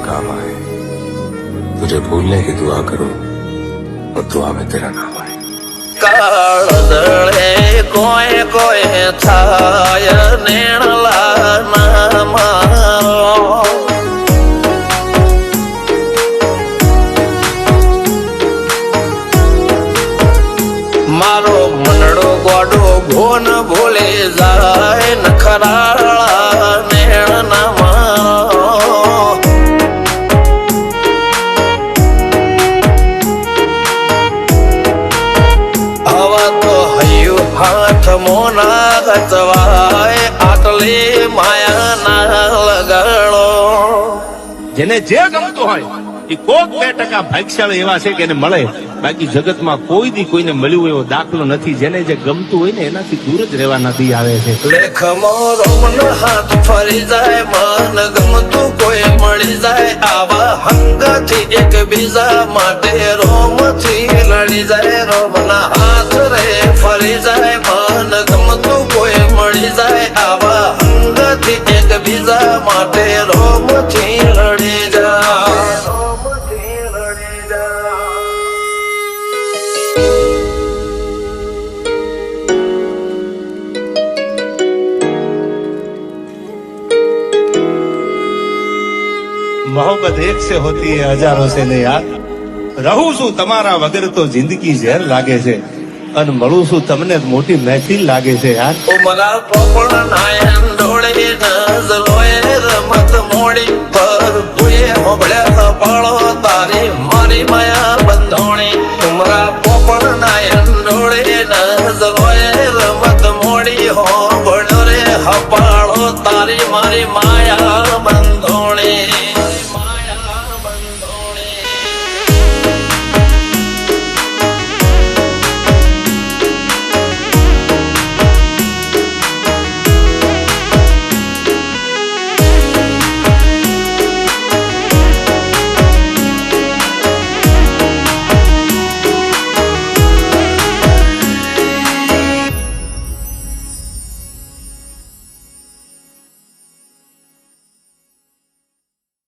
काम आए। तुझे भूलने की दुआ करूं और दुआ में तेरा नाम आए। काळदळे कोय कोय थाय नेणला नामारो मारो मनडो गोडो भोन भूले जाय नखराळा नेण नामारो हवा तो हयु हाथ मोना गचवाय आटले माया ना लगाड़ो। જેને જે ગમતું હોય એ કોક 2% ભાગ્યશાળી એવા છે કે એને મળે, બાકી જગતમાં કોઈ દી કોઈને મળ્યું એવો દાખલો નથી. જેને જે ગમતું હોય ને એનાથી દૂર જ રહેવાનાથી આવે છે. લેખ મોરો મન હાથ ફરી જાય મન ગમતું કોઈ મળી જાય આવા હંગથી એક બીજા માટે રોમથી લડી જાય રોમના હાથ રે ફરી જાય મન ગમતું કોઈ મળી જાય આવા હંગથી એક બીજા માટે રોમથી લડી જાય રોમથી લડી જાય। मोहब्बत एक से होती है हजारों से नहीं यार। રહું છું તમારા વગર તો જિંદગી ઝેર લાગે છે અને મળું છું તમને મોટી મહેફિલ લાગે છે યાર। ઉમરા પોપણ નાયન ડોળે નજરોએ રમત મોડી પર ભૂએ મોબળ્યા પાળો તારી મારી માયા બંધોણી। ઉમરા પોપણ નાયન ડોળે નજરોએ રમત મોડી હો બળો રે હપાળો તારી મારી માયા